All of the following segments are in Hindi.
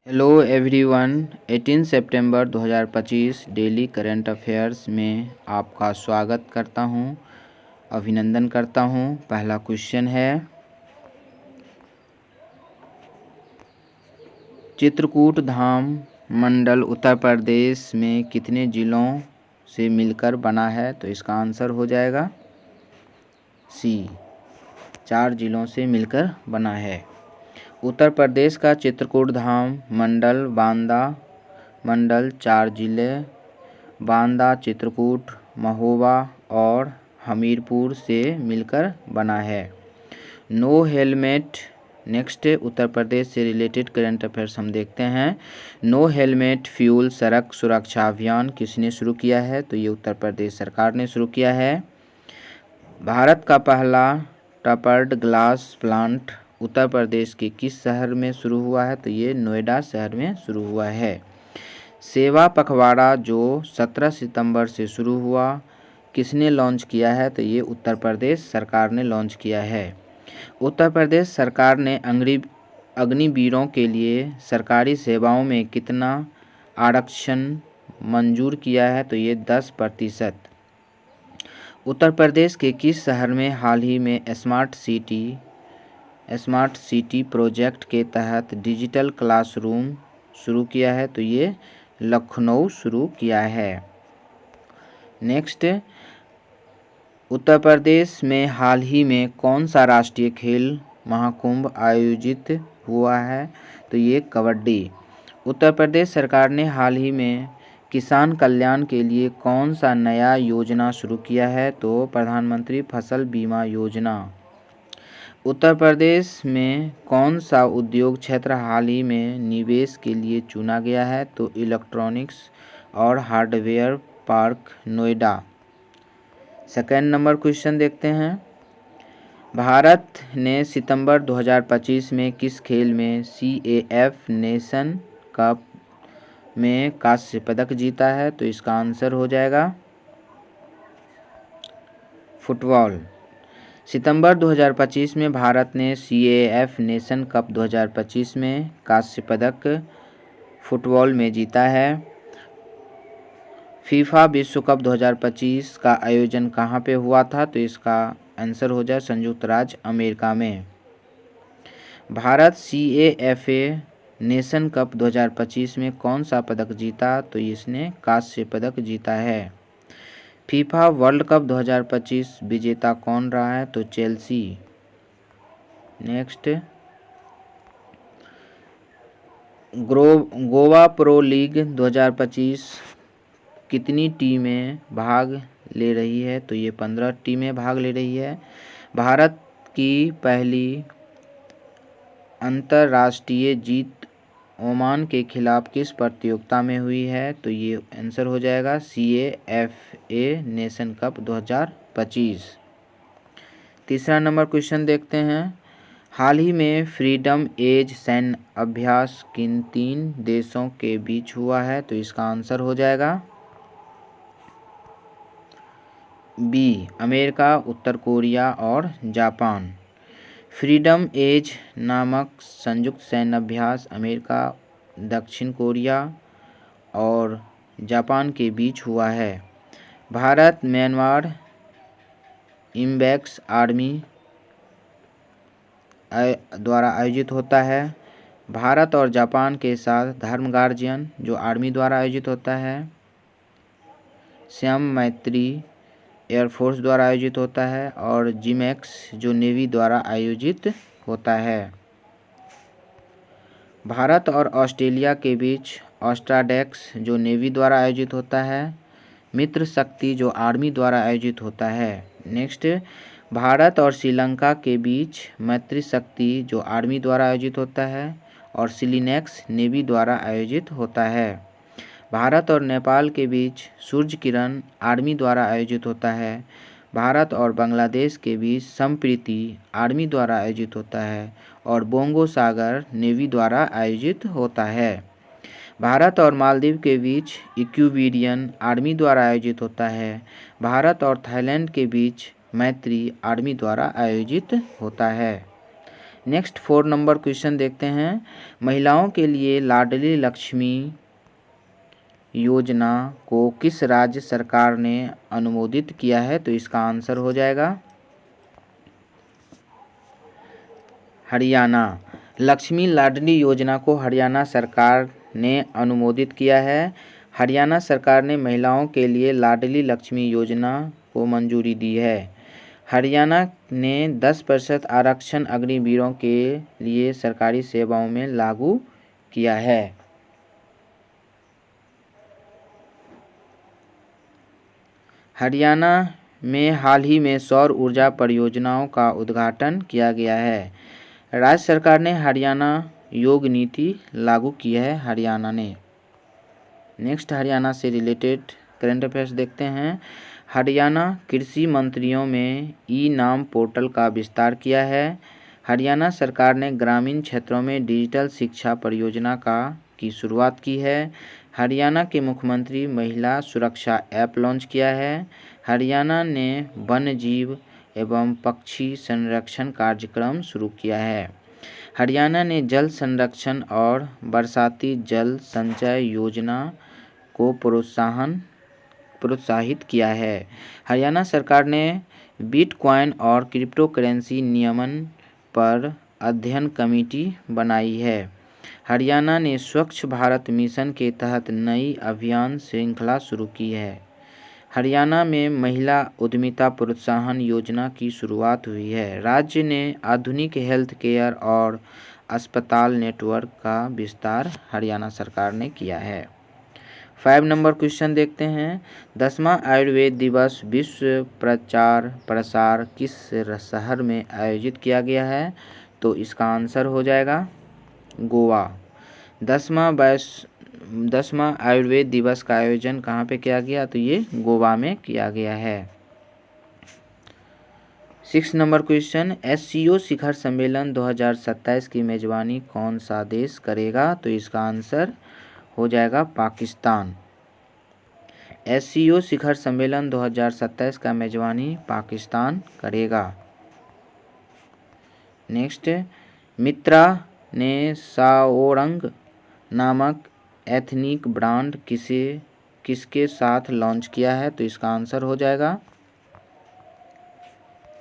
हेलो एवरीवन, 18 सितंबर 2025 डेली करंट अफेयर्स में आपका स्वागत करता हूं, अभिनंदन करता हूं। पहला क्वेश्चन है, चित्रकूट धाम मंडल उत्तर प्रदेश में कितने जिलों से मिलकर बना है? तो इसका आंसर हो जाएगा सी, 4 जिलों से मिलकर बना है। उत्तर प्रदेश का चित्रकूट धाम मंडल बांदा मंडल 4 जिले बांदा, चित्रकूट, महोबा और हमीरपुर से मिलकर बना है। No helmet, next Uttar Pradesh से रिलेटेड करंट अफेयर्स हम देखते हैं। नो हेलमेट फ्यूल सड़क सुरक्षा अभियान किसने शुरू किया है? तो ये उत्तर प्रदेश सरकार ने शुरू किया है। भारत का पहला टपर्ड ग्लास प्लांट उत्तर प्रदेश के किस शहर में शुरू हुआ है? तो ये नोएडा शहर में शुरू हुआ है। सेवा पखवाड़ा जो 17 सितंबर से शुरू हुआ, किसने लॉन्च किया है? तो ये उत्तर प्रदेश सरकार ने लॉन्च किया है। उत्तर प्रदेश सरकार ने अग्निवीरों के लिए सरकारी सेवाओं में कितना आरक्षण मंजूर किया है? तो ये 10%। उत्तर प्रदेश के किस शहर में हाल ही में स्मार्ट सिटी प्रोजेक्ट के तहत डिजिटल क्लासरूम शुरू किया है? तो ये लखनऊ शुरू किया है। नेक्स्ट, उत्तर प्रदेश में हाल ही में कौन सा राष्ट्रीय खेल महाकुंभ आयोजित हुआ है? तो ये कबड्डी। उत्तर प्रदेश सरकार ने हाल ही में किसान कल्याण के लिए कौन सा नया योजना शुरू किया है? तो प्रधानमंत्री फसल बीमा योजना। उत्तर प्रदेश में कौन सा उद्योग क्षेत्र हाल ही में निवेश के लिए चुना गया है? तो इलेक्ट्रॉनिक्स और hardware park Noida. Second number question देखते हैं। भारत ने सितंबर 2025 में किस खेल में CAF नेशन कप में कांस्य पदक जीता है? तो इसका आंसर हो जाएगा फुटबॉल। सितंबर 2025 में भारत ने CAF नेशन कप 2025 में कांस्य पदक फुटबॉल में जीता है। फीफा विश्व कप 2025 का आयोजन कहाँ पे हुआ था? तो इसका आंसर हो जाए संयुक्त राज्य अमेरिका में। भारत CAFA नेशन कप 2025 में कौन सा पदक जीता? तो इसने कांस्य पदक जीता है। फीफा वर्ल्ड कप 2025 विजेता कौन रहा है? तो Chelsea. Next, Goa pro league 2025 कितनी टीमें भाग ले रही है? तो ये 15 टीमें भाग ले रही है। भारत की पहली अंतर्राष्ट्रीय जीत ओमान के खिलाफ किस प्रतियोगिता में हुई है? तो ये आंसर हो जाएगा CAFA नेशन कप 2025। तीसरा नंबर क्वेश्चन देखते हैं। हाल ही में फ्रीडम एज सैन्य अभ्यास किन 3 देशों के बीच हुआ है? तो इसका आंसर हो जाएगा B, अमेरिका, उत्तर कोरिया और जापान। फ्रीडम एज नामक संयुक्त सैन्य अभ्यास अमेरिका, दक्षिण कोरिया और जापान के बीच हुआ है। भारत म्यांमार इम्बैक्स आर्मी द्वारा आयोजित होता है। भारत और जापान के साथ धर्म गार्जियन जो आर्मी द्वारा आयोजित होता है। श्याम मैत्री एयरफोर्स द्वारा आयोजित होता है और जिमैक्स जो नेवी द्वारा आयोजित होता है। भारत और ऑस्ट्रेलिया के बीच ऑस्ट्राडेक्स जो नेवी द्वारा आयोजित होता है। मित्र शक्ति जो आर्मी द्वारा आयोजित होता है। नेक्स्ट, भारत और श्रीलंका के बीच मैत्री शक्ति जो आर्मी द्वारा आयोजित होता है और सिलिनेक्स नेवी द्वारा आयोजित होता है। भारत और नेपाल के बीच सूर्य किरण आर्मी द्वारा आयोजित होता है। भारत और बांग्लादेश के बीच संप्रीति आर्मी द्वारा आयोजित होता है और बोंगो सागर नेवी द्वारा आयोजित होता है। भारत और मालदीव के बीच इक्विबेरियन आर्मी द्वारा आयोजित होता है। भारत और थाईलैंड के बीच मैत्री आर्मी द्वारा आयोजित होता है। नेक्स्ट 4 नंबर क्वेश्चन देखते हैं। महिलाओं के लिए लाडली लक्ष्मी योजना को किस राज्य सरकार ने अनुमोदित किया है? तो इसका आंसर हो जाएगा हरियाणा। लक्ष्मी लाडली योजना को हरियाणा सरकार ने अनुमोदित किया है। हरियाणा सरकार ने महिलाओं के लिए लाडली लक्ष्मी योजना को मंजूरी दी है। हरियाणा ने 10% आरक्षण अग्निवीरों के लिए सरकारी सेवाओं में लागू किया है। हरियाणा में हाल ही में सौर ऊर्जा परियोजनाओं का उद्घाटन किया गया है। राज्य सरकार ने हरियाणा योग नीति लागू की है हरियाणा ने। नेक्स्ट हरियाणा से रिलेटेड करंट अफेयर्स देखते हैं। हरियाणा कृषि मंत्रियों में ई नाम पोर्टल का विस्तार किया है। हरियाणा सरकार ने ग्रामीण क्षेत्रों में डिजिटल शिक्षा परियोजना की शुरुआत की है। हरियाणा के मुख्यमंत्री महिला सुरक्षा ऐप लॉन्च किया है। हरियाणा ने वन्य जीव एवं पक्षी संरक्षण कार्यक्रम शुरू किया है। हरियाणा ने जल संरक्षण और बरसाती जल संचय योजना को प्रोत्साहित किया है। हरियाणा सरकार ने बिटकॉइन और क्रिप्टो करेंसी नियमन पर अध्ययन कमेटी बनाई है। हरियाणा ने स्वच्छ भारत मिशन के तहत नई अभियान श्रृंखला शुरू की है। हरियाणा में महिला उद्यमिता प्रोत्साहन योजना की शुरुआत हुई है। राज्य ने आधुनिक हेल्थ केयर और अस्पताल नेटवर्क का विस्तार हरियाणा सरकार ने किया है। 5 नंबर क्वेश्चन देखते हैं। 10वां आयुर्वेद दिवस विश्व प्रचार प्रसार किस शहर में आयोजित किया गया है? तो इसका आंसर हो जाएगा गोवा। 10वां आयुर्वेद दिवस का आयोजन कहाँ पे किया गया? तो ये गोवा में किया गया है। 6 नंबर क्वेश्चन। SCO शिखर सम्मेलन 2027 की मेजबानी कौन सा देश करेगा? तो इसका आंसर हो जाएगा पाकिस्तान। SCO शिखर सम्मेलन 2027 का मेजबानी पाकिस्तान करेगा। नेक्स्ट, मित्रा ने साओरंग नामक एथनिक ब्रांड किसके साथ लॉन्च किया है? तो इसका आंसर हो जाएगा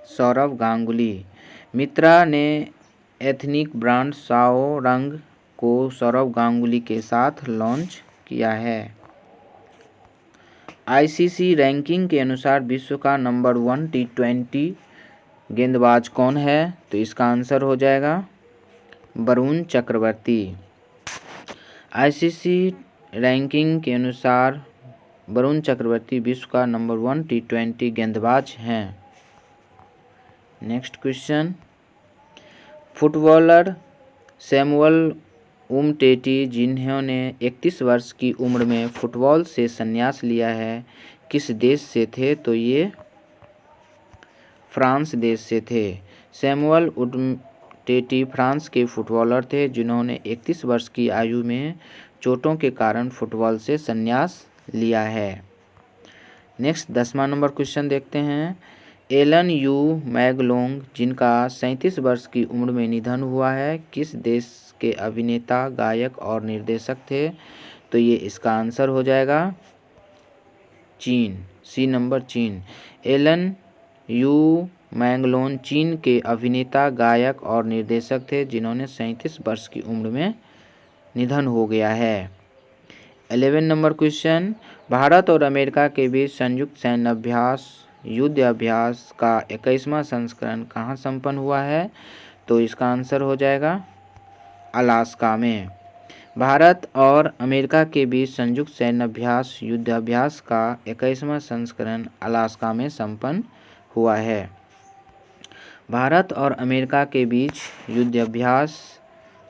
सौरव गांगुली। मित्रा ने एथनिक ब्रांड साओरंग को सौरव गांगुली के साथ लॉन्च किया है। ICC रैंकिंग के अनुसार विश्व का नंबर 1 T20 गेंदबाज कौन है? तो इसका आंसर हो जाएगा वरुण चक्रवर्ती। ICC रैंकिंग के अनुसार वरुण चक्रवर्ती विश्व का नंबर 1 T20 गेंदबाज हैं। Next question. फुटबॉलर सैमुअल उमटेटी जिन्होंने 31 वर्ष की उम्र में फुटबॉल से संन्यास लिया है, किस देश से थे? तो ये फ्रांस देश से थे। सैमुअल उमटेटी फ्रांस के फुटबॉलर थे जिन्होंने 31 वर्ष की आयु में चोटों के कारण फुटबॉल से संन्यास लिया है। नेक्स्ट 10वां नंबर क्वेश्चन देखते हैं। एलन यू मैगलोंग जिनका 37 वर्ष की उम्र में निधन हुआ है, किस देश के अभिनेता गायक और निर्देशक थे? तो ये इसका आंसर हो जाएगा चीन। सी नंबर चीन। एलन यू मैगलोन चीन के अभिनेता गायक और निर्देशक थे जिन्होंने 37 वर्ष की उम्र में निधन हो गया है। 11 नंबर क्वेश्चन। भारत और अमेरिका के बीच संयुक्त सैन्य अभ्यास युद्ध अभ्यास का 21वां संस्करण कहाँ संपन्न हुआ है? तो इसका आंसर हो जाएगा अलास्का में। भारत और अमेरिका के बीच संयुक्त सैन्य अभ्यास युद्ध अभ्यास का 21वां संस्करण अलास्का में संपन्न हुआ है। भारत और अमेरिका के बीच युद्ध अभ्यास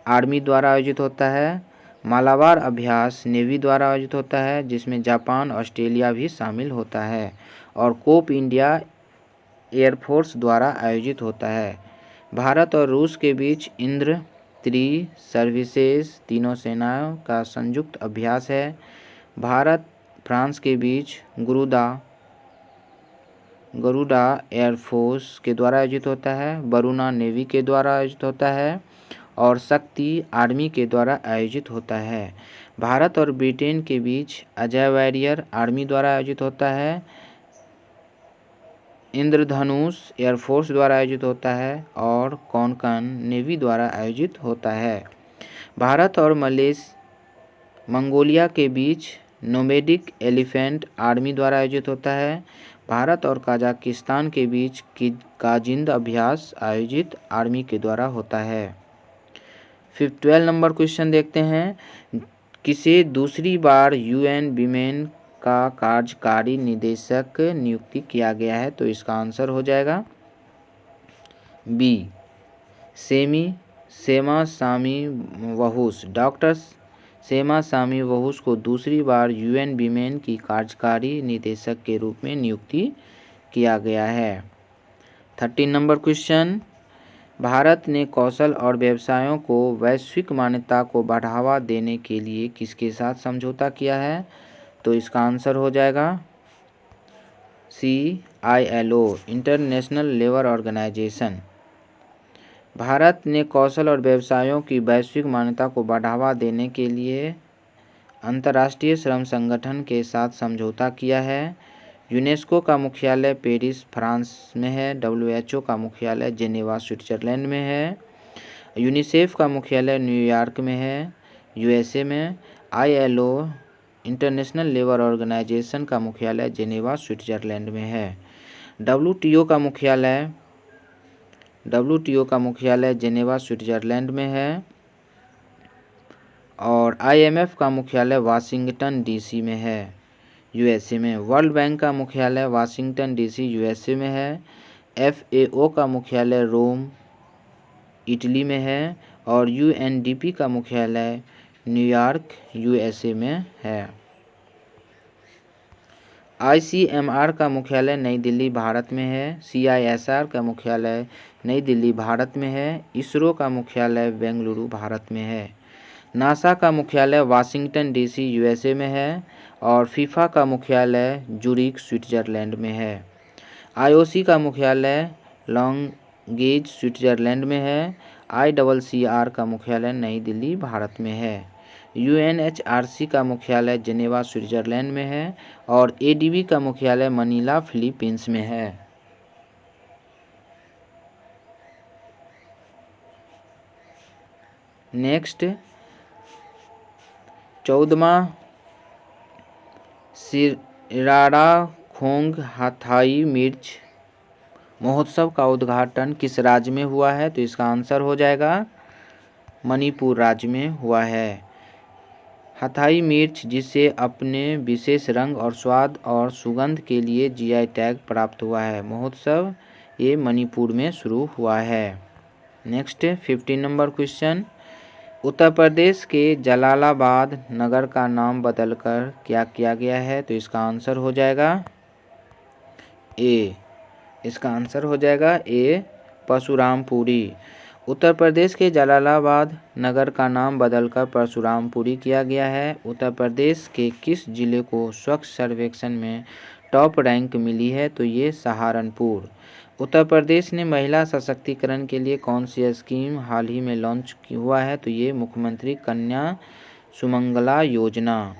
आर्मी द्वारा आयोजित होता है। मालाबार अभ्यास नेवी द्वारा आयोजित होता है जिसमें जापान ऑस्ट्रेलिया भी शामिल होता है। और कोप इंडिया एयरफोर्स द्वारा आयोजित होता है। भारत और रूस के बीच इंद्र त्री सर्विसेज तीनों सेनाओं का संयुक्त अभ्यास है। भारत फ्रांस के बीच गुरुदा गरुड़ा एयरफोर्स के द्वारा आयोजित होता है, वरुणा नेवी के द्वारा आयोजित होता है और शक्ति आर्मी के द्वारा आयोजित होता है। भारत और ब्रिटेन के बीच अजय वॉरियर आर्मी द्वारा आयोजित होता है, इंद्रधनुष एयरफोर्स द्वारा आयोजित होता है और कोंकण नेवी द्वारा आयोजित होता है। भारत और मंगोलिया के बीच नोमैडिक एलिफेंट आर्मी द्वारा आयोजित होता है। भारत और कजाकिस्तान के बीच काजिंद अभ्यास आयोजित आर्मी के द्वारा होता है। 12 नंबर क्वेश्चन देखते हैं। किसे दूसरी बार यूएन वीमेन का कार्यकारी निदेशक नियुक्ति किया गया है? तो इसका आंसर हो जाएगा बी, सेमा सामी वहुस। डॉक्टर सेमा सामी वहुस को दूसरी बार यूएन वीमेन की कार्यकारी निदेशक के रूप में नियुक्ति किया गया है। 13 नंबर क्वेश्चन। भारत ने कौशल और व्यवसायों को वैश्विक मान्यता को बढ़ावा देने के लिए किसके साथ समझौता किया है? तो इसका आंसर हो जाएगा C, ILO international labour organisation. Bharat ने कौशल और व्यवसायों की वैश्विक मान्यता को बढ़ावा देने के लिए अंतर्राष्ट्रीय श्रम संगठन के साथ समझौता किया है। यूनेस्को का मुख्यालय पेरिस फ्रांस में है। WHO का मुख्यालय जेनेवा स्विट्जरलैंड में है। यूनिसेफ का मुख्यालय न्यूयॉर्क में है USA में। ILO इंटरनेशनल लेबर ऑर्गेनाइजेशन का मुख्यालय जेनेवा स्विट्जरलैंड में है। WTO का मुख्यालय जेनेवा स्विट्जरलैंड में है और IMF का मुख्यालय वाशिंगटन DC में है USA में। वर्ल्ड बैंक का मुख्यालय वाशिंगटन DC USA में है। FAO का मुख्यालय रोम इटली में है और UNDP का मुख्यालय न्यूयॉर्क USA में है। ICMR का मुख्यालय नई दिल्ली भारत में है। CISR का मुख्यालय नई दिल्ली भारत में है। इसरो का मुख्यालय बेंगलुरु भारत में है। नासा का मुख्यालय वाशिंगटन DC USA में है और फीफा का मुख्यालय जूरिक स्विट्जरलैंड में है। IOC का मुख्यालय लॉन्गेज स्विट्जरलैंड में है। ICCR का मुख्यालय नई दिल्ली भारत में है। UNHRC का मुख्यालय जेनेवा स्विट्जरलैंड में है और ADB का मुख्यालय मनीला फिलीपींस में है। नेक्स्ट 14वां सिराड़ा खोंग हथाई मिर्च महोत्सव का उद्घाटन किस राज्य में हुआ है? तो इसका आंसर हो जाएगा मणिपुर राज्य में हुआ है। हथाई मिर्च जिसे अपने विशेष रंग और स्वाद और सुगंध के लिए GI टैग प्राप्त हुआ है, महोत्सव ये मणिपुर में शुरू हुआ है। Next 15 number question. Uttar Pradesh के जलालाबाद नगर का नाम बदलकर क्या किया गया है? तो इसका आंसर हो जाएगा ए। इसका आंसर हो जाएगा ए, परशुरामपुरी। उत्तर प्रदेश के जलालाबाद नगर का नाम बदलकर परशुरामपुरी किया गया है। उत्तर प्रदेश के किस जिले को स्वच्छ सर्वेक्षण में टॉप रैंक मिली है? तो ये सहारनपुर। उत्तर प्रदेश ने महिला सशक्तिकरण के लिए कौन सी स्कीम हाल ही में लॉन्च हुआ है? तो ये मुख्यमंत्री कन्या सुमंगला योजना।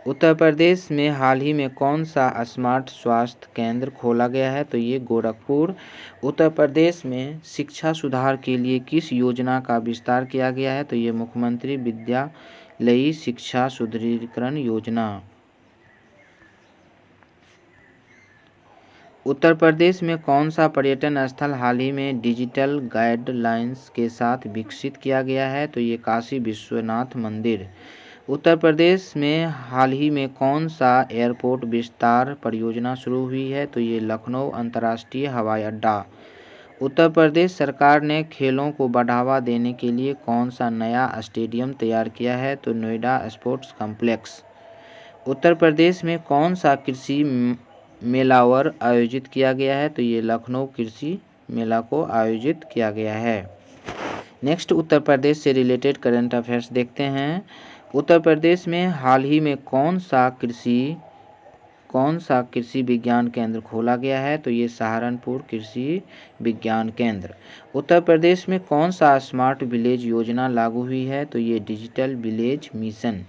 उत्तर प्रदेश में हाल ही में कौन सा स्मार्ट स्वास्थ्य केंद्र खोला गया है? तो ये गोरखपुर। उत्तर प्रदेश में शिक्षा सुधार के लिए किस योजना का विस्तार किया गया है? तो ये मुख्यमंत्री विद्यालयी शिक्षा सुदृढ़ीकरण योजना। उत्तर प्रदेश में कौन सा पर्यटन स्थल हाल ही में डिजिटल गाइडलाइंस के साथ विकसित किया गया है? तो ये काशी विश्वनाथ मंदिर। उत्तर प्रदेश में हाल ही में कौन सा एयरपोर्ट विस्तार परियोजना शुरू हुई है? तो ये लखनऊ अंतर्राष्ट्रीय हवाई अड्डा। उत्तर प्रदेश सरकार ने खेलों को बढ़ावा देने के लिए कौन सा नया स्टेडियम तैयार किया है? तो नोएडा स्पोर्ट्स कॉम्प्लेक्स। उत्तर प्रदेश में कौन सा कृषि मेलावर आयोजित किया गया है? तो ये लखनऊ कृषि मेला को आयोजित किया गया है। नेक्स्ट उत्तर प्रदेश से रिलेटेड करंट अफेयर्स देखते हैं। उत्तर प्रदेश में हाल ही में कौन कौन सा कृषि विज्ञान केंद्र खोला गया है? तो ये सहारनपुर कृषि विज्ञान केंद्र। उत्तर प्रदेश में कौन सा स्मार्ट विलेज योजना लागू हुई है? तो ये डिजिटल विलेज मिशन।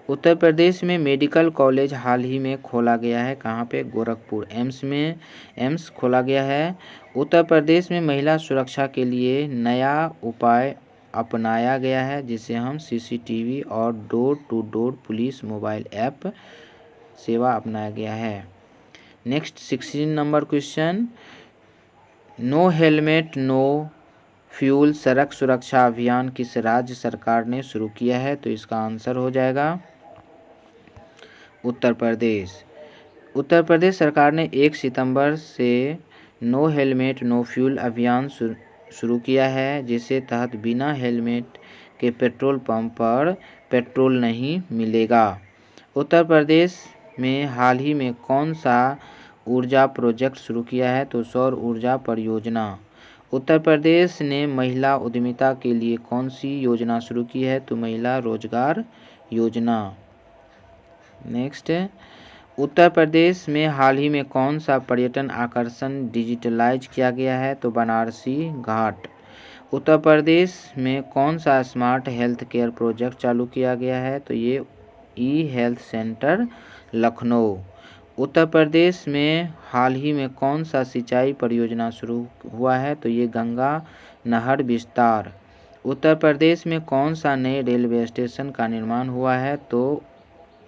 उत्तर प्रदेश में मेडिकल कॉलेज हाल ही में खोला गया है, कहाँ पे? गोरखपुर। एम्स खोला गया है। उत्तर प्रदेश में महिला सुरक्षा के लिए नया उपाय अपनाया गया है, जिसे हम सीसीटीवी और door to door police mobile app सेवा अपनाया गया है। Next 16 number question, no helmet no fuel सड़क सुरक्षा अभियान किस राज्य सरकार ने शुरू किया है? तो इसका आंसर हो जाएगा उत्तर प्रदेश। उत्तर प्रदेश सरकार ने 1 सितंबर से नो हेलमेट नो फ्यूल अभियान शुरू किया है, जिसके तहत बिना हेलमेट के पेट्रोल पंप पर पेट्रोल नहीं मिलेगा। उत्तर प्रदेश में हाल ही में कौन सा ऊर्जा प्रोजेक्ट शुरू किया है? तो सौर ऊर्जा परियोजना। उत्तर प्रदेश ने महिला उद्यमिता के लिए कौन सी योजना शुरू की है? तो महिला रोजगार योजना। नेक्स्ट, उत्तर प्रदेश में हाल ही में कौन सा पर्यटन आकर्षण डिजिटलाइज किया गया है? तो बनारसी घाट। उत्तर प्रदेश में कौन सा स्मार्ट हेल्थ केयर प्रोजेक्ट चालू किया गया है? तो ये ई हेल्थ सेंटर लखनऊ। उत्तर प्रदेश में हाल ही में कौन सा सिंचाई परियोजना शुरू हुआ है? तो ये गंगा नहर विस्तार। उत्तर प्रदेश में कौन सा नए रेलवे स्टेशन का निर्माण हुआ है? तो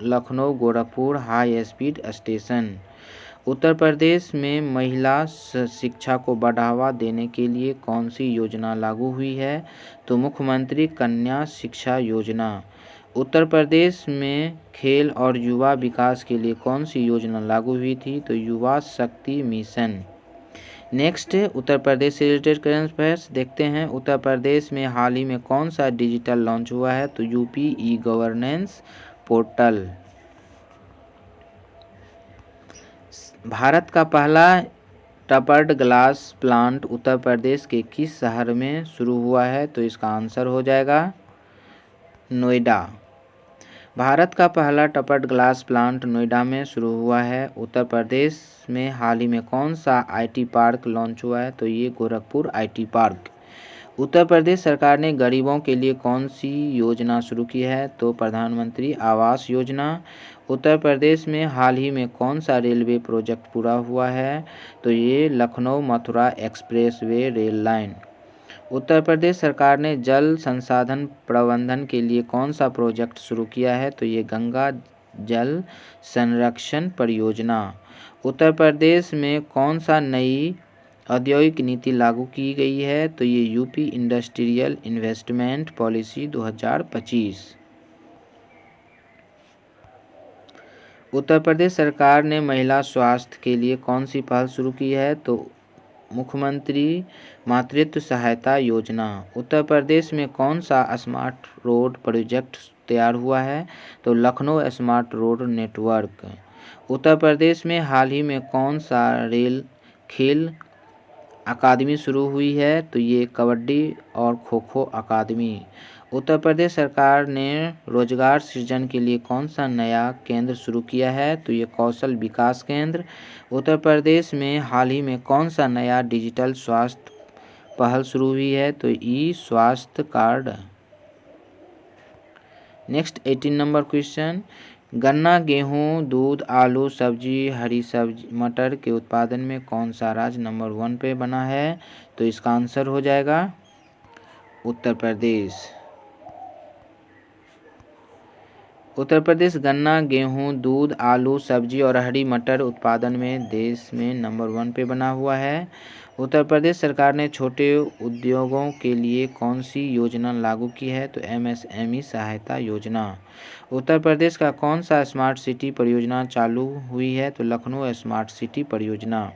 Lucknow Gorakhpur high speed station. Uttar Pradesh में महिला शिक्षा को बढ़ावा देने के लिए कौन सी योजना लागू हुई है? तो मुख्यमंत्री कन्या शिक्षा योजना। उत्तर प्रदेश में खेल और युवा विकास के लिए कौन सी योजना लागू हुई थी? तो युवा शक्ति मिशन। नेक्स्ट, उत्तर प्रदेश से रिलेटेड करंट अफेयर्स देखते हैं। उत्तर प्रदेश में हाल ही में कौन सा डिजिटल लॉन्च हुआ है? तो UP e governance portal. Bharat का पहला टपर्ड ग्लास प्लांट उत्तर प्रदेश के किस शहर में शुरू हुआ है? तो इसका आंसर हो जाएगा नोएडा। भारत का पहला टपर्ड ग्लास प्लांट नोएडा में शुरू हुआ है। उत्तर प्रदेश में हाल ही में कौन सा आईटी पार्क लॉन्च हुआ है? तो ये गोरखपुर आईटी पार्क। उत्तर प्रदेश सरकार ने गरीबों के लिए कौन सी योजना शुरू की है? तो प्रधानमंत्री आवास योजना। उत्तर प्रदेश में हाल ही में कौन सा रेलवे प्रोजेक्ट पूरा हुआ है? तो ये Lucknow Mathura expressway rail line. Uttar Pradesh सरकार ने जल संसाधन प्रबंधन के लिए कौन सा प्रोजेक्ट शुरू किया है? तो ये गंगा जल संरक्षण परियोजना। उत्तर प्रदेश में कौन सा नई औद्योगिक नीति लागू की गई है? तो ये यूपी इंडस्ट्रियल इन्वेस्टमेंट पॉलिसी 2025। उत्तर प्रदेश सरकार ने महिला स्वास्थ्य के लिए कौन सी पहल शुरू की है? तो मुख्यमंत्री मातृत्व सहायता योजना। उत्तर प्रदेश में कौन सा स्मार्ट रोड प्रोजेक्ट तैयार हुआ है? तो लखनऊ स्मार्ट रोड नेटवर्क। उत्तर प्रदेश में हाल ही में कौन सा खेल अकादमी शुरू हुई है? तो ये कबड्डी और खो खो अकादमी। उत्तर प्रदेश सरकार ने रोजगार सृजन के लिए कौन सा नया केंद्र शुरू किया है? तो ये कौशल विकास केंद्र। उत्तर प्रदेश में हाल ही में कौन सा नया डिजिटल स्वास्थ्य पहल शुरू हुई है? तो ई स्वास्थ्य कार्ड। नेक्स्ट 18 नंबर क्वेश्चन, गन्ना गेहूं दूध आलू सब्जी हरी सब्जी मटर के उत्पादन में कौन सा राज्य नंबर 1 पे बना है? तो इसका आंसर हो जाएगा उत्तर प्रदेश। उत्तर प्रदेश गन्ना गेहूं दूध आलू सब्जी और हरी मटर उत्पादन में देश में नंबर 1 पे बना हुआ है। उत्तर प्रदेश सरकार ने छोटे उद्योगों के लिए कौन सी योजना लागू की है? तो एमएसएमई सहायता योजना। उत्तर प्रदेश का कौन सा स्मार्ट सिटी परियोजना चालू हुई है? तो लखनऊ स्मार्ट सिटी परियोजना।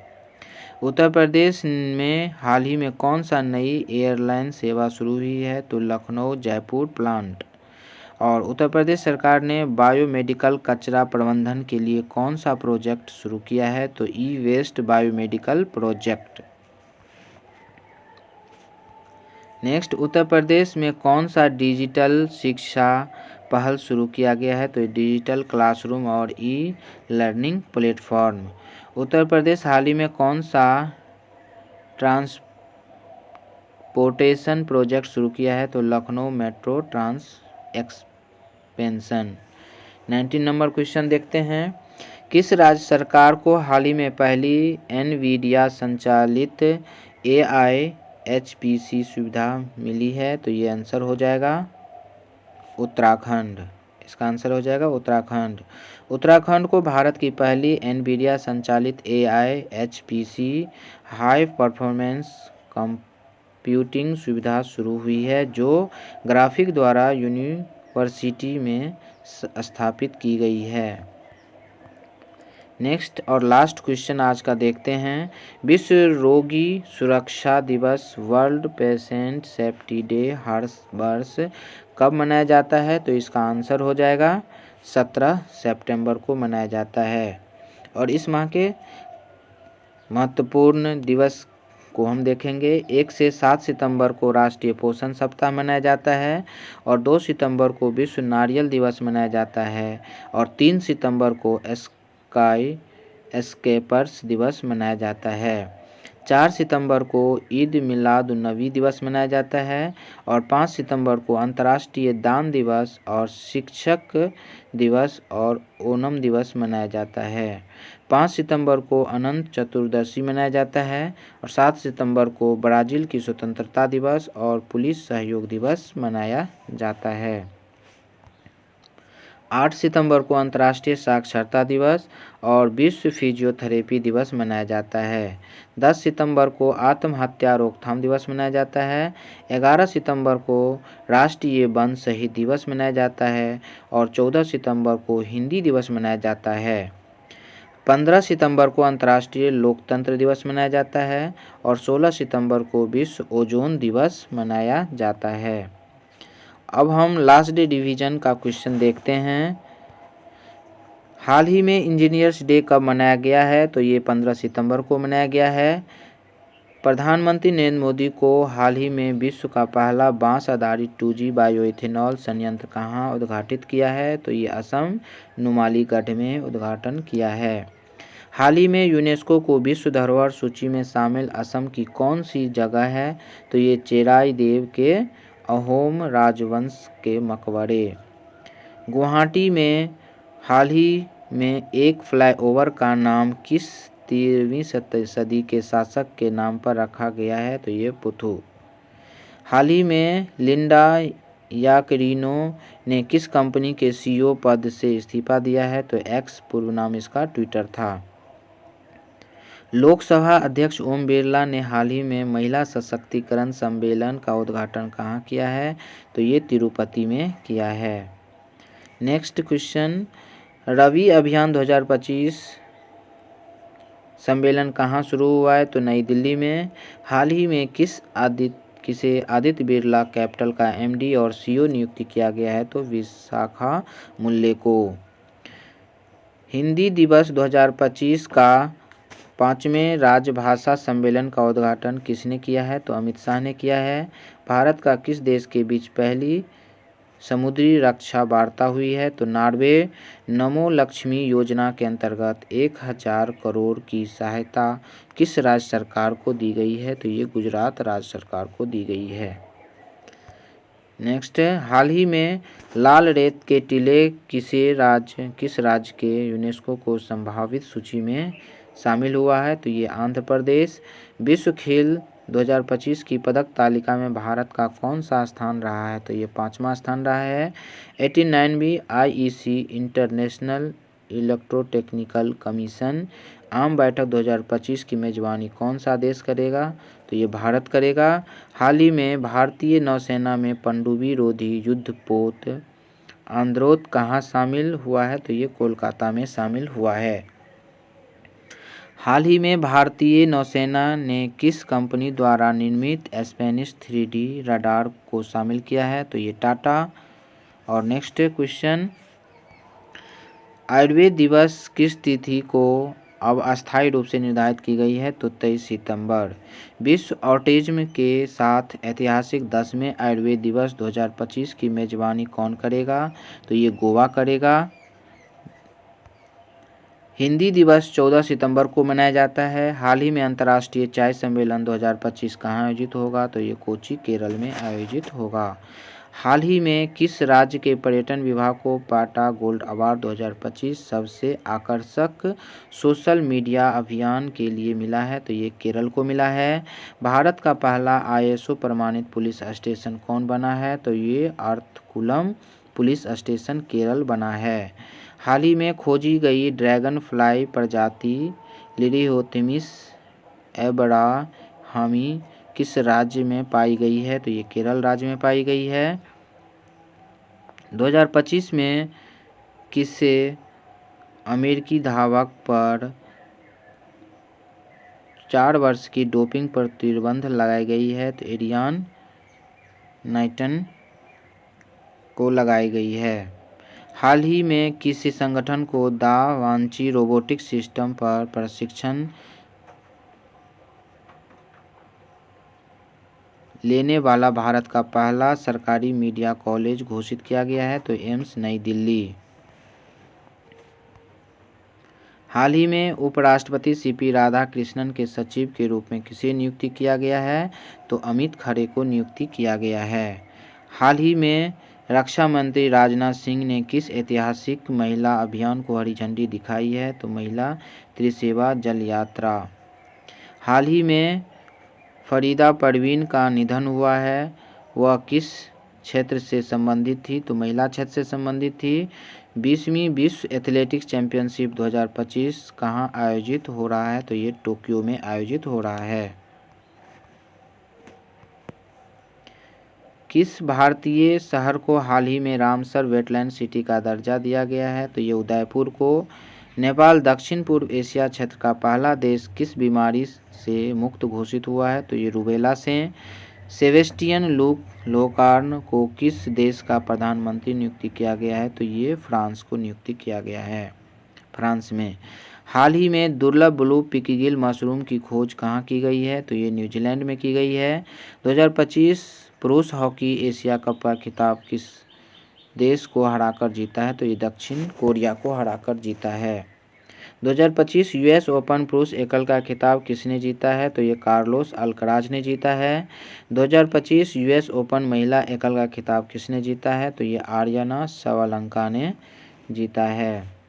उत्तर प्रदेश में हाल ही में कौन सा नई एयरलाइन सेवा शुरू हुई है? तो लखनऊ जयपुर प्लांट। और उत्तर प्रदेश सरकार ने बायोमेडिकल कचरा प्रबंधन के लिए कौन सा प्रोजेक्ट शुरू किया है? तो ई वेस्ट बायोमेडिकल प्रोजेक्ट। नेक्स्ट, उत्तर प्रदेश में कौन सा डिजिटल शिक्षा पहल शुरू किया गया है? तो डिजिटल क्लासरूम और e learning platform. Uttar Pradesh हाल ही में कौन सा ट्रांसपोर्टेशन प्रोजेक्ट शुरू किया है? तो Lucknow metro trans expansion. 19 number question देखते हैं। किस राज्य सरकार को हाल ही में पहली एनवीडिया संचालित AI HPC सुविधा मिली है? तो ये आंसर हो जाएगा उत्तराखंड। इसका आंसर हो जाएगा उत्तराखंड। उत्तराखंड को भारत की पहली एनवीडिया संचालित AI HPC high performance computing सुविधा शुरू हुई है, जो ग्राफिक द्वारा यूनिवर्सिटी में स्थापित की गई है। नेक्स्ट और लास्ट क्वेश्चन आज का देखते हैं। विश्व रोगी सुरक्षा दिवस वर्ल्ड पेशेंट सेफ्टी डे हर वर्ष कब मनाया जाता है? तो इसका आंसर हो जाएगा 17 सितंबर को मनाया जाता है। और इस माह के महत्वपूर्ण दिवस को हम देखेंगे। 1 से 7 सितंबर को राष्ट्रीय पोषण सप्ताह मनाया जाता है और 2 सितंबर को विश्व नारियल दिवस मनाया जाता है और 3 सितंबर को स्काई एस्केपर्स दिवस मनाया जाता है। 4 सितंबर को ईद मिलाद नबी दिवस मनाया जाता है और 5 सितंबर को अंतर्राष्ट्रीय दान दिवस और शिक्षक दिवस और ओणम दिवस मनाया जाता है। 5 सितंबर को अनंत चतुर्दशी मनाया जाता है और 7 सितंबर को ब्राज़ील की स्वतंत्रता दिवस और पुलिस सहयोग दिवस मनाया जाता है। 8 सितंबर को अंतर्राष्ट्रीय साक्षरता दिवस और विश्व फिजियोथेरेपी दिवस मनाया जाता है। 10 सितंबर को आत्महत्या रोकथाम दिवस मनाया जाता है। 11 सितंबर को राष्ट्रीय वन शहीद दिवस मनाया जाता है और 14 सितंबर को हिंदी दिवस मनाया जाता है। 15 सितंबर को अंतर्राष्ट्रीय लोकतंत्र दिवस मनाया जाता है और 16 सितंबर को विश्व ओजोन दिवस मनाया जाता है। अब हम लास्ट डे डिवीजन का क्वेश्चन देखते हैं। हाल ही में इंजीनियर्स डे कब मनाया गया है? तो ये 15 सितंबर को मनाया गया है। प्रधानमंत्री नरेंद्र मोदी को हाल ही में विश्व का पहला बांस आधारित 2G बायोइथेनॉल संयंत्र कहाँ उद्घाटित किया है? तो ये असम नुमालीगढ़ में उद्घाटन किया है। हाल ही में यूनेस्को को विश्व धरोहर सूची में शामिल असम की कौन सी जगह है? तो ये चेराई देव के अहोम राजवंश के मकबरे। गुवाहाटी में हाल ही में एक फ्लाईओवर का नाम किस 13वीं सदी के शासक के नाम पर रखा गया है? तो ये पुथु। हाल ही में लिंडा याकरिनो ने किस कंपनी के CEO पद से इस्तीफा दिया है? तो एक्स पूर्व नाम इसका ट्विटर था। लोकसभा अध्यक्ष ओम बिरला ने हाल ही में महिला सशक्तिकरण सम्मेलन का उद्घाटन कहाँ किया है? तो ये तिरुपति में किया है। नेक्स्ट क्वेश्चन, रवि अभियान 2025 सम्मेलन कहाँ शुरू हुआ है? तो नई दिल्ली में। हाल ही में किसे आदित्य बिरला कैपिटल का MD और CEO नियुक्त किया गया है? तो विशाखा मुल्ले को। हिंदी दिवस 2025 का 5वें राजभाषा सम्मेलन का उद्घाटन किसने किया है? तो अमित शाह ने किया है। भारत का किस देश के बीच पहली समुद्री रक्षा वार्ता हुई है? तो नॉर्वे। नमो लक्ष्मी योजना के अंतर्गत 1000 करोड़ की सहायता किस राज्य सरकार को दी गई है? तो ये गुजरात राज्य सरकार को दी गई है। नेक्स्ट, हाल ही में लाल रेत के टीले किस राज्य के यूनेस्को को संभावित सूची में शामिल हुआ है? तो ये आंध्र प्रदेश। विश्व खेल 2025 की पदक तालिका में भारत का कौन सा स्थान रहा है? तो ये 5वां स्थान रहा है। 89वीं IEC इंटरनेशनल इलेक्ट्रोटेक्निकल कमीशन आम बैठक 2025 की मेजबानी कौन सा देश करेगा? तो ये भारत करेगा। हाल ही में भारतीय नौसेना में पनडुब्बी रोधी युद्धपोत आंद्रोथ कहाँ शामिल हुआ है? तो ये कोलकाता में शामिल हुआ है। हाल ही में भारतीय नौसेना ने किस कंपनी द्वारा निर्मित स्पेनिश 3D रडार को शामिल किया है? तो ये टाटा। और नेक्स्ट क्वेश्चन, आयुर्वेद दिवस किस तिथि को अब अस्थायी रूप से निर्धारित की गई है, तो 23 सितंबर। विश्व ऑटिज्म के साथ ऐतिहासिक 10वें आयुर्वेद दिवस 2025 की मेजबानी कौन करेगा, तो ये गोवा करेगा। हिंदी दिवस 14 सितंबर को मनाया जाता है। हाल ही में अंतर्राष्ट्रीय चाय सम्मेलन 2025 कहाँ आयोजित होगा, तो ये कोच्चि केरल में आयोजित होगा। हाल ही में किस राज्य के पर्यटन विभाग को पाटा गोल्ड अवार्ड 2025 सबसे आकर्षक सोशल मीडिया अभियान के लिए मिला है, तो ये केरल को मिला है। भारत का पहला ISO प्रमाणित पुलिस स्टेशन कौन बना है, तो ये अर्थकुलम पुलिस स्टेशन केरल बना है। हाल ही में खोजी गई ड्रैगन फ्लाई प्रजाति लिरियोथेमिस एब्राहमी किस राज्य में पाई गई है, तो ये केरल राज्य में पाई गई है। 2025 में किसे अमेरिकी धावक पर 4 वर्ष की डोपिंग प्रतिबंध लगाई गई है, तो एरियान नाइटन को लगाई गई है। हाल ही में किसी संगठन को दा वांची रोबोटिक सिस्टम पर प्रशिक्षण लेने वाला भारत का पहला सरकारी मीडिया कॉलेज घोषित किया गया है, तो एम्स नई दिल्ली। हाल ही में उपराष्ट्रपति CP राधाकृष्णन के सचिव के रूप में किसे नियुक्ति किया गया है, तो अमित खरे को नियुक्ति किया गया है। हाल ही में रक्षा मंत्री राजनाथ सिंह ने किस ऐतिहासिक महिला अभियान को हरी झंडी दिखाई है, तो महिला त्रिसेवा जल यात्रा। हाल ही में फरीदा परवीन का निधन हुआ है, वह किस क्षेत्र से संबंधित थी, तो महिला क्षेत्र से संबंधित थी। 20वीं विश्व एथलेटिक्स चैंपियनशिप 2025 कहाँ आयोजित हो रहा है, तो ये टोक्यो में आयोजित हो रहा है। किस भारतीय शहर को हाल ही में रामसर वेटलैंड सिटी का दर्जा दिया गया है, तो ये उदयपुर को। नेपाल दक्षिण पूर्व एशिया क्षेत्र का पहला देश किस बीमारी से मुक्त घोषित हुआ है, तो ये रूबेला से। सेबेस्टियन लोकार्न को किस देश का प्रधानमंत्री नियुक्ति किया गया है, तो ये फ्रांस को नियुक्ति किया गया है, फ्रांस में। हाल ही में दुर्लभ ब्लू पिकीगिल मशरूम की खोज कहाँ की गई है, तो ये न्यूजीलैंड में की गई है। 2025 पुरुष हॉकी एशिया कप का खिताब किस देश को हराकर जीता है, तो ये दक्षिण कोरिया को हराकर जीता है। 2025 US ओपन पुरुष एकल का खिताब किसने जीता है, तो ये कार्लोस अल्कराज ने जीता है। 2025 US ओपन महिला एकल का खिताब किसने जीता है, तो ये आर्यना सावलंका ने जीता है।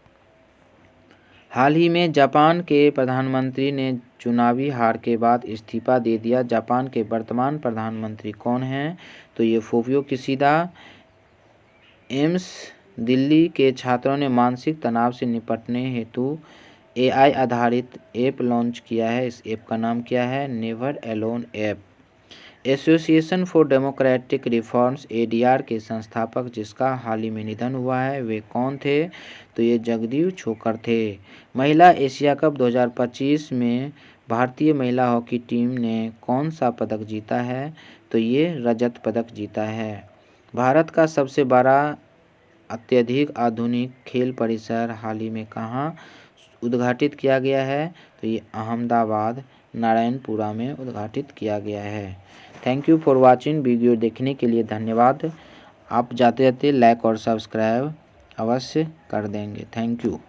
हाल ही में जापान के प्रधानमंत्री ने चुनावी हार के बाद इस्तीफा दे दिया। जापान के वर्तमान प्रधानमंत्री कौन हैं, तो ये फुमियो किशिदा। एम्स दिल्ली के छात्रों ने मानसिक तनाव से निपटने हेतु AI आधारित ऐप लॉन्च किया है। इस ऐप का नाम क्या है, never alone app. Association for democratic reforms ADR के संस्थापक जिसका हाल ही में निधन हुआ है, वे कौन थे, तो ये जगदीव छोकर थे। महिला एशिया कप 2025 में भारतीय महिला हॉकी टीम ने कौन सा पदक जीता है, तो ये रजत पदक जीता है। भारत का सबसे बड़ा अत्यधिक आधुनिक खेल परिसर हाल ही में कहाँ उद्घाटित किया गया है, तो ये अहमदाबाद नारायणपुरा में उद्घाटित किया गया है। Thank you for watching. Video देखने के लिए धन्यवाद। आप जाते जाते लाइक और सब्सक्राइब अवश्य कर देंगे। Thank you.